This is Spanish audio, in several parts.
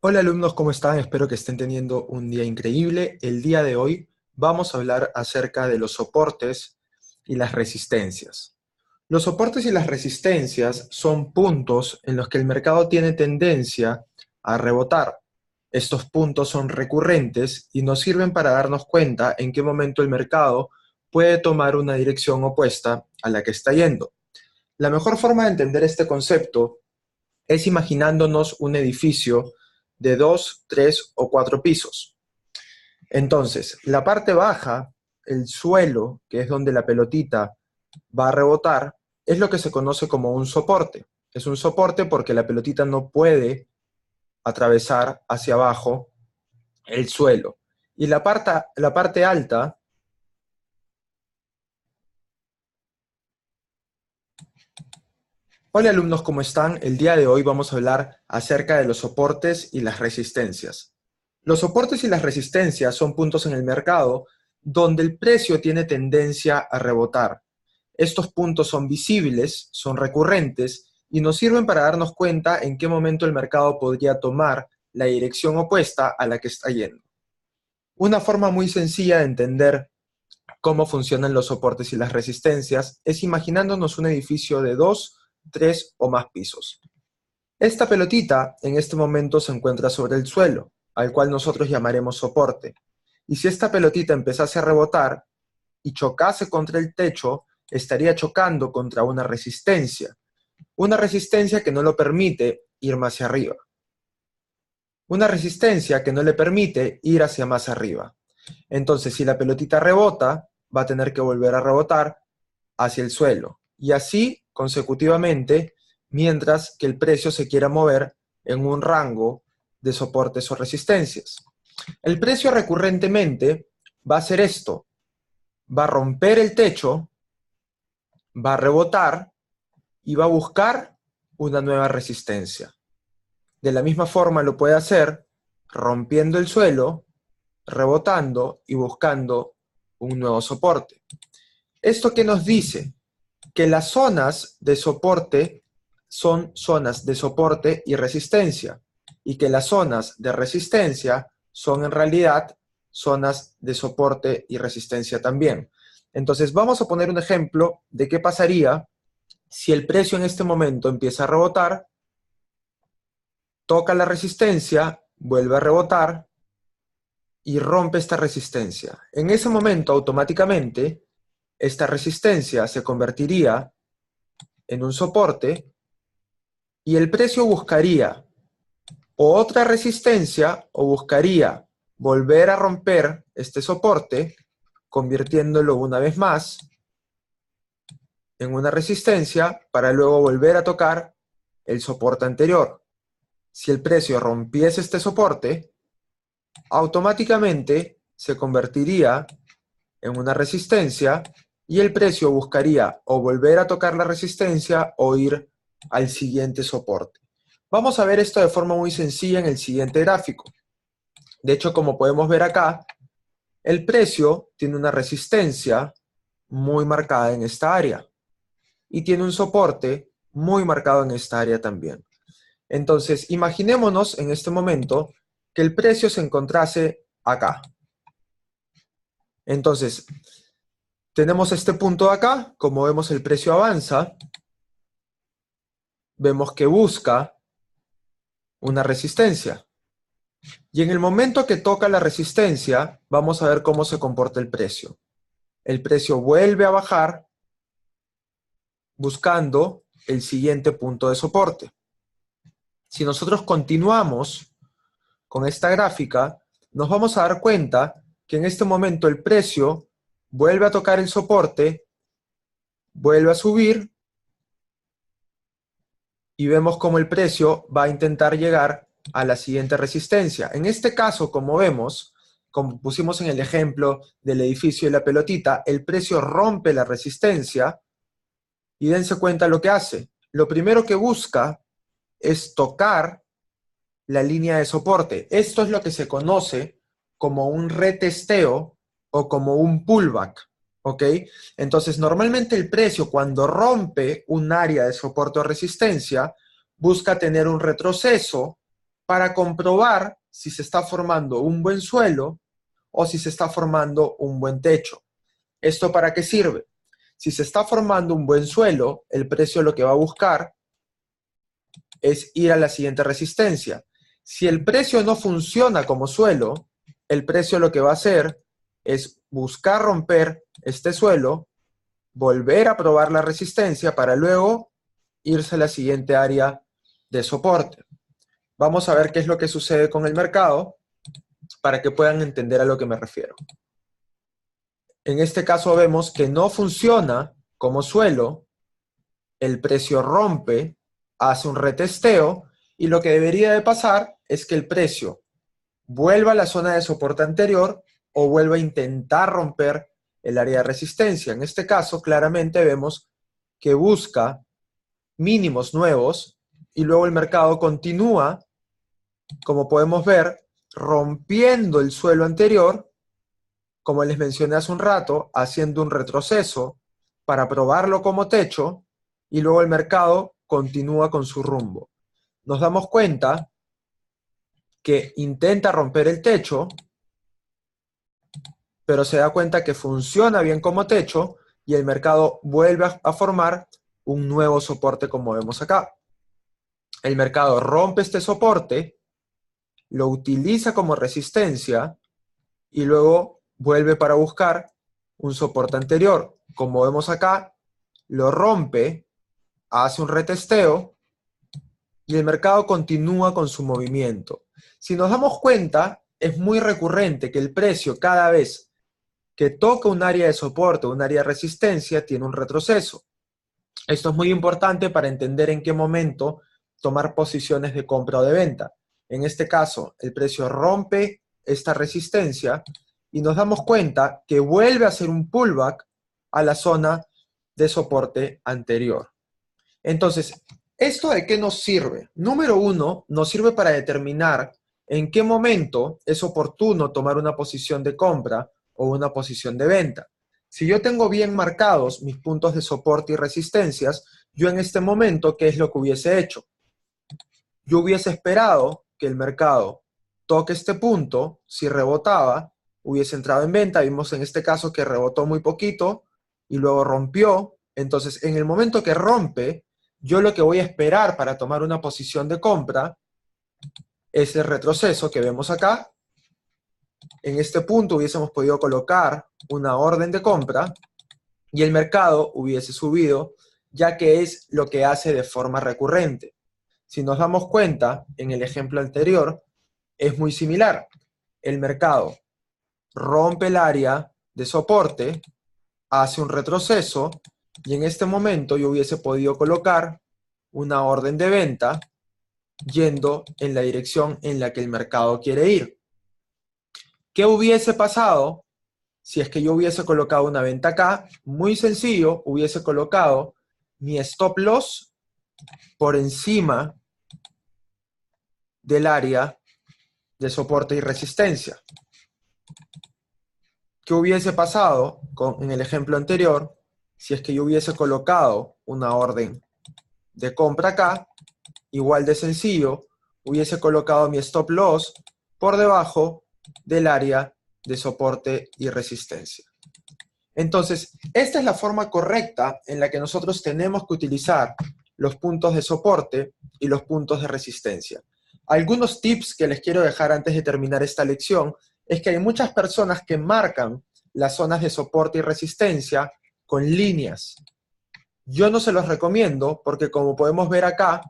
Hola alumnos, ¿cómo están? Espero que estén teniendo un día increíble. El día de hoy vamos a hablar acerca de los soportes y las resistencias. Los soportes y las resistencias son puntos en los que el mercado tiene tendencia a rebotar. Estos puntos son recurrentes y nos sirven para darnos cuenta en qué momento el mercado puede tomar una dirección opuesta a la que está yendo. La mejor forma de entender este concepto es imaginándonos un edificio de 2, 3 o 4 pisos. Entonces, la parte baja, el suelo, que es donde la pelotita va a rebotar, es lo que se conoce como un soporte. Es un soporte porque la pelotita no puede atravesar hacia abajo el suelo. Y la parte alta. Hola alumnos, ¿cómo están? El día de hoy vamos a hablar acerca de los soportes y las resistencias. Los soportes y las resistencias son puntos en el mercado donde el precio tiene tendencia a rebotar. Estos puntos son visibles, son recurrentes y nos sirven para darnos cuenta en qué momento el mercado podría tomar la dirección opuesta a la que está yendo. Una forma muy sencilla de entender cómo funcionan los soportes y las resistencias es imaginándonos un edificio de 2, 3 o más pisos. Esta pelotita en este momento se encuentra sobre el suelo, al cual nosotros llamaremos soporte. Y si esta pelotita empezase a rebotar y chocase contra el techo, estaría chocando contra una resistencia que no lo permite ir más hacia arriba. Una resistencia que no le permite ir hacia más arriba. Entonces, si la pelotita rebota, va a tener que volver a rebotar hacia el suelo. Y así consecutivamente, mientras que el precio se quiera mover en un rango de soportes o resistencias. El precio recurrentemente va a hacer esto. Va a romper el techo, va a rebotar y va a buscar una nueva resistencia. De la misma forma lo puede hacer rompiendo el suelo, rebotando y buscando un nuevo soporte. ¿Esto qué nos dice? Que las zonas de soporte son zonas de soporte y resistencia, y que las zonas de resistencia son en realidad zonas de soporte y resistencia también. Entonces vamos a poner un ejemplo de qué pasaría si el precio en este momento empieza a rebotar, toca la resistencia, vuelve a rebotar y rompe esta resistencia. En ese momento automáticamente esta resistencia se convertiría en un soporte y el precio buscaría o otra resistencia o buscaría volver a romper este soporte, convirtiéndolo una vez más en una resistencia para luego volver a tocar el soporte anterior. Si el precio rompiese este soporte, automáticamente se convertiría en una resistencia y el precio buscaría o volver a tocar la resistencia o ir al siguiente soporte. Vamos a ver esto de forma muy sencilla en el siguiente gráfico. De hecho, como podemos ver acá, el precio tiene una resistencia muy marcada en esta área y tiene un soporte muy marcado en esta área también. Entonces, imaginémonos en este momento que el precio se encontrase acá. Entonces, tenemos este punto de acá, como vemos el precio avanza, vemos que busca una resistencia. Y en el momento que toca la resistencia, vamos a ver cómo se comporta el precio. El precio vuelve a bajar buscando el siguiente punto de soporte. Si nosotros continuamos con esta gráfica, nos vamos a dar cuenta que en este momento el precio vuelve a tocar el soporte, vuelve a subir y vemos cómo el precio va a intentar llegar a la siguiente resistencia. En este caso, como vemos, como pusimos en el ejemplo del edificio y la pelotita, el precio rompe la resistencia y dense cuenta lo que hace. Lo primero que busca es tocar la línea de soporte. Esto es lo que se conoce como un retesteo o como un pullback, ¿ok? Entonces, normalmente el precio cuando rompe un área de soporte o resistencia busca tener un retroceso para comprobar si se está formando un buen suelo o si se está formando un buen techo. ¿Esto para qué sirve? Si se está formando un buen suelo, el precio lo que va a buscar es ir a la siguiente resistencia. Si el precio no funciona como suelo, el precio lo que va a hacer es buscar romper este suelo, volver a probar la resistencia para luego irse a la siguiente área de soporte. Vamos a ver qué es lo que sucede con el mercado para que puedan entender a lo que me refiero. En este caso vemos que no funciona como suelo, el precio rompe, hace un retesteo y lo que debería de pasar es que el precio vuelva a la zona de soporte anterior o vuelva a intentar romper el área de resistencia. En este caso, claramente vemos que busca mínimos nuevos y luego el mercado continúa, como podemos ver, rompiendo el suelo anterior, como les mencioné hace un rato, haciendo un retroceso para probarlo como techo y luego el mercado continúa con su rumbo. Nos damos cuenta que intenta romper el techo, pero se da cuenta que funciona bien como techo y el mercado vuelve a formar un nuevo soporte como vemos acá. El mercado rompe este soporte, lo utiliza como resistencia y luego vuelve para buscar un soporte anterior. Como vemos acá, lo rompe, hace un retesteo y el mercado continúa con su movimiento. Si nos damos cuenta, es muy recurrente que el precio cada vez que toca un área de soporte o un área de resistencia tiene un retroceso. Esto es muy importante para entender en qué momento tomar posiciones de compra o de venta. En este caso, el precio rompe esta resistencia y nos damos cuenta que vuelve a hacer un pullback a la zona de soporte anterior. Entonces, ¿esto de qué nos sirve? Número uno, nos sirve para determinar en qué momento es oportuno tomar una posición de compra o una posición de venta. Si yo tengo bien marcados mis puntos de soporte y resistencias, yo en este momento, ¿qué es lo que hubiese hecho? Yo hubiese esperado que el mercado toque este punto, si rebotaba, hubiese entrado en venta. Vimos en este caso que rebotó muy poquito y luego rompió. Entonces, en el momento que rompe, yo lo que voy a esperar para tomar una posición de compra es el retroceso que vemos acá. En este punto hubiésemos podido colocar una orden de compra y el mercado hubiese subido, ya que es lo que hace de forma recurrente. Si nos damos cuenta, en el ejemplo anterior, es muy similar. El mercado rompe el área de soporte, hace un retroceso, y en este momento yo hubiese podido colocar una orden de venta yendo en la dirección en la que el mercado quiere ir. ¿Qué hubiese pasado si es que yo hubiese colocado una venta acá? Muy sencillo, hubiese colocado mi stop loss por encima del área de soporte y resistencia. ¿Qué hubiese pasado en el ejemplo anterior si es que yo hubiese colocado una orden de compra acá? Igual de sencillo, hubiese colocado mi stop loss por debajo del área de soporte y resistencia. Entonces, esta es la forma correcta en la que nosotros tenemos que utilizar los puntos de soporte y los puntos de resistencia. Algunos tips que les quiero dejar antes de terminar esta lección es que hay muchas personas que marcan las zonas de soporte y resistencia con líneas. Yo no se los recomiendo porque, como podemos ver acá,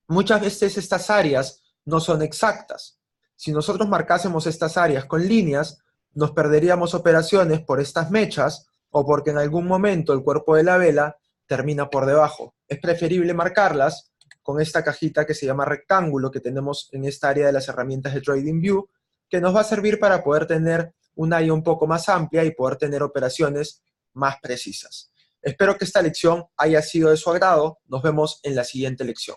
muchas veces estas áreas no son exactas. Si nosotros marcásemos estas áreas con líneas, nos perderíamos operaciones por estas mechas o porque en algún momento el cuerpo de la vela termina por debajo. Es preferible marcarlas con esta cajita que se llama rectángulo que tenemos en esta área de las herramientas de TradingView, que nos va a servir para poder tener un área un poco más amplia y poder tener operaciones más precisas. Espero que esta lección haya sido de su agrado. Nos vemos en la siguiente lección.